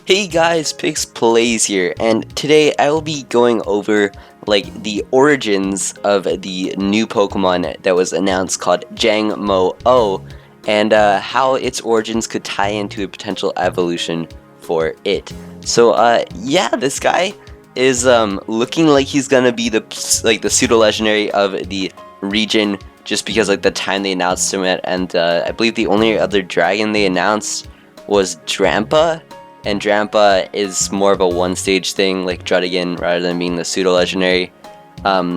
Hey guys, PixPlays here, and today I will be going over the origins of the new Pokemon that was announced called Jangmo-o, and how its origins could tie into a potential evolution for it. So yeah, this guy is looking like he's gonna be the pseudo legendary of the region, just because the time they announced him at, and I believe the only other dragon they announced was Drampa. And Drampa is more of a one-stage thing, like Druddigan, rather than being the pseudo-legendary.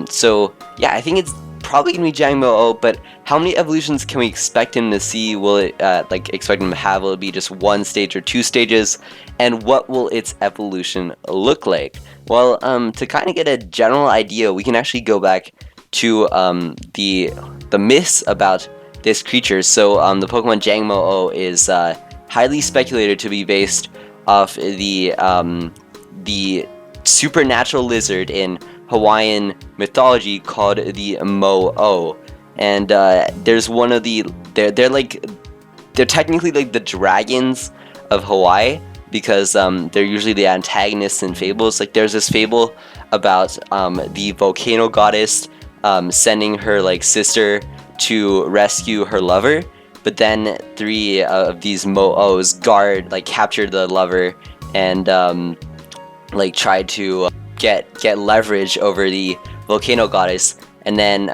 So, yeah, I think it's probably going to be Jangmo-o, but how many evolutions can we expect him to see? Will it, expect him to have? Will it be just one stage or two stages? And what will its evolution look like? Well, to kind of get a general idea, we can actually go back to the myths about this creature. So, the Pokemon Jangmo-o is highly speculated to be based off the supernatural lizard in Hawaiian mythology called the Mo-o, and there's one of they're technically like the dragons of Hawaii, because they're usually the antagonists in fables. Like there's this fable about the volcano goddess sending her sister to rescue her lover. But then three of these Mo-os captured the lover and tried to get leverage over the volcano goddess, and then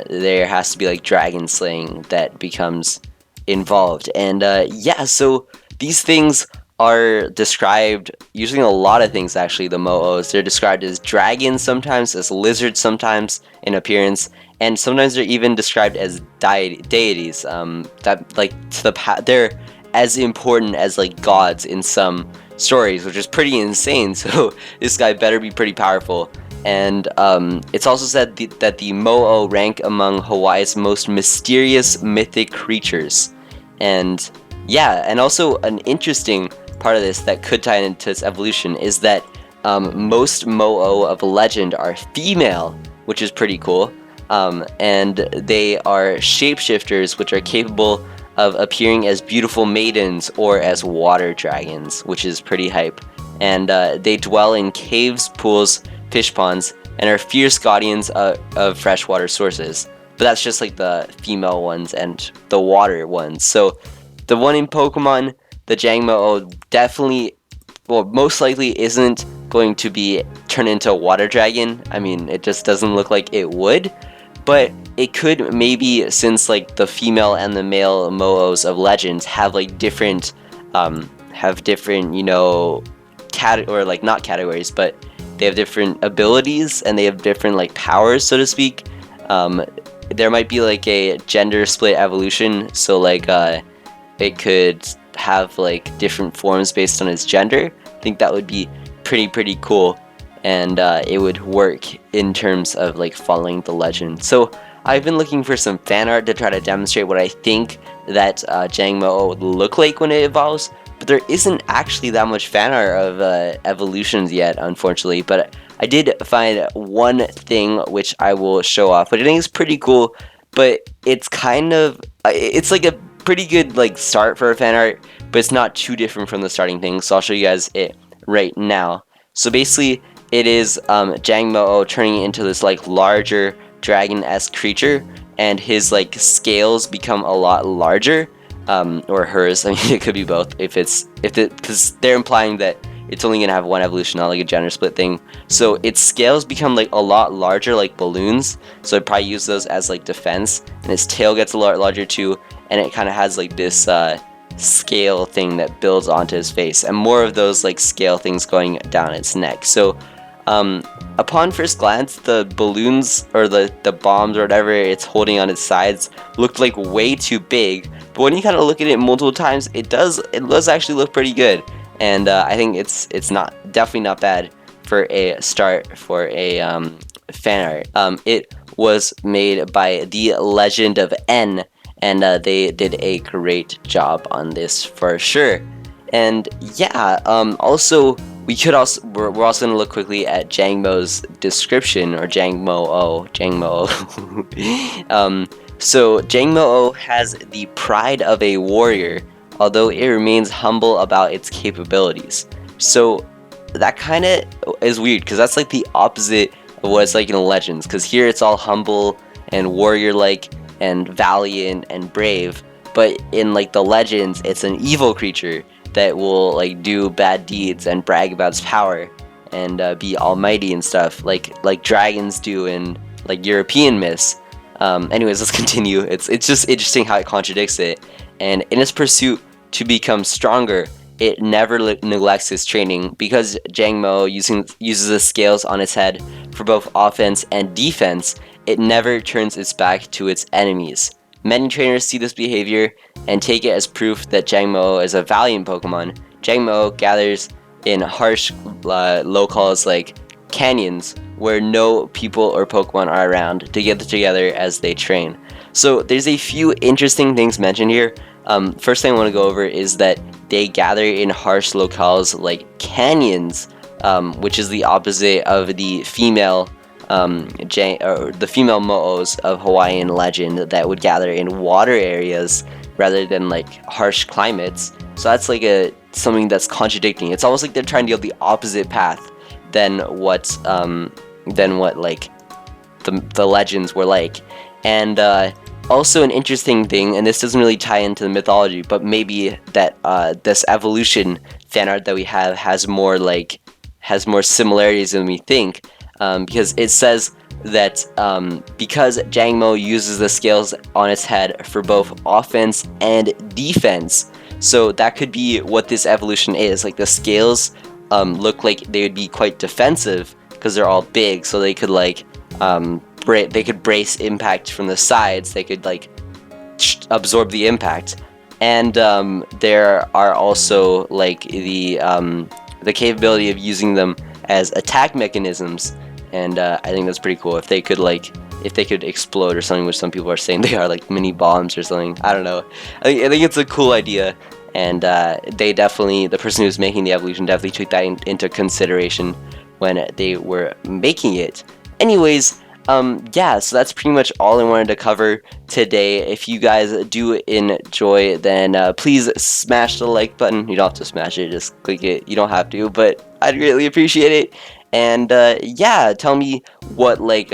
there has to be dragon slaying that becomes involved. And yeah, so these things are described using a lot of things. Actually, the Mo-os, they're described as dragons sometimes, as lizards sometimes in appearance, and sometimes they're even described as deities. They're as important as gods in some stories, which is pretty insane. So this guy better be pretty powerful. And it's also said that the Mo-o rank among Hawaii's most mysterious mythic creatures. And yeah, and also an interesting part of this that could tie into its evolution is that most Mo-o of legend are female, which is pretty cool. And they are shapeshifters, which are capable of appearing as beautiful maidens or as water dragons, which is pretty hype. And they dwell in caves, pools, fish ponds, and are fierce guardians of freshwater sources. But that's just the female ones and the water ones. So the one in Pokemon, the Jangmo-o, definitely, well, most likely isn't going to be turned into a water dragon. I mean, it just doesn't look like it would. But it could maybe, since the female and the male Mo-os of legends have different, not categories, but they have different abilities and they have different powers, so to speak. There might be a gender split evolution, so it could have different forms based on its gender. I think that would be pretty cool. And it would work in terms of following the legend. So I've been looking for some fan art to try to demonstrate what I think that Jangmo-o would look like when it evolves, but there isn't actually that much fan art of evolutions yet, unfortunately. But I did find one thing which I will show off, which I think is pretty cool, but it's kind of, it's a pretty good start for a fan art, but it's not too different from the starting thing, so I'll show you guys it right now. So basically, it is Jangmo-o turning into this larger dragon-esque creature, and his scales become a lot larger, or hers. I mean, it could be both. Because they're implying that it's only gonna have one evolution, not a gender split thing. So its scales become a lot larger, like balloons. So I'd probably use those as defense, and its tail gets a lot larger too, and it kind of has this scale thing that builds onto his face, and more of those scale things going down its neck. So upon first glance, the balloons or the bombs or whatever it's holding on its sides looked way too big, but when you kind of look at it multiple times, it does actually look pretty good. And I think it's definitely not bad for a start for a fan art. It was made by The Legend of N, and they did a great job on this for sure. And yeah, also we're also going to look quickly at Jangmo's description, or Jangmo-o. So Jangmo-o has the pride of a warrior, although it remains humble about its capabilities. So that kind of is weird because that's like the opposite of what it's like in Legends. Because here it's all humble and warrior-like and valiant and brave, but in like the Legends, it's an evil creature that will like do bad deeds and brag about its power and be almighty and stuff, like dragons do in like European myths. Anyways, let's continue. It's just interesting how it contradicts it, and in its pursuit to become stronger, it never neglects its training because Jangmo uses the scales on its head for both offense and defense. It never turns its back to its enemies. Many trainers see this behavior and take it as proof that Jangmo-o is a valiant Pokemon. Jangmo-o gathers in harsh locales like canyons where no people or Pokemon are around to get together as they train. So there's a few interesting things mentioned here. First thing I want to go over is that they gather in harsh locales like canyons, which is the opposite of the female the female Mo-os of Hawaiian legend that would gather in water areas rather than like harsh climates. So that's like something that's contradicting. It's almost like they're trying to go the opposite path than what like the legends were like. And also an interesting thing, and this doesn't really tie into the mythology, but maybe that this evolution fan art that we have has more similarities than we think, because it says that because Jangmo uses the scales on its head for both offense and defense, so that could be what this evolution is. Like the scales look like they would be quite defensive because they're all big, so they could like they could brace impact from the sides. They could like absorb the impact, and there are also like the capability of using them as attack mechanisms. And I think that's pretty cool. If they could explode or something, which some people are saying they are, like mini bombs or something. I don't know. I think it's a cool idea, and the person who's making the evolution definitely took that into consideration when they were making it. Anyways, yeah, so that's pretty much all I wanted to cover today. If you guys do enjoy, then please smash the like button. You don't have to smash it, just click it. You don't have to, but I'd greatly appreciate it. And yeah, tell me what like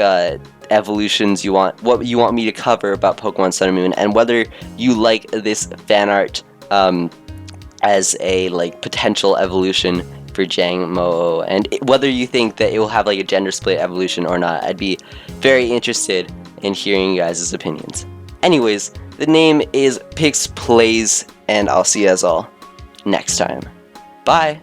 evolutions what you want me to cover about Pokemon Sun and Moon, and whether you like this fan art as a like potential evolution for Jangmo-o, and whether you think that it will have like a gender split evolution or not. I'd be very interested in hearing you guys' opinions. Anyways, the name is PixPlays, and I'll see you guys all next time. Bye!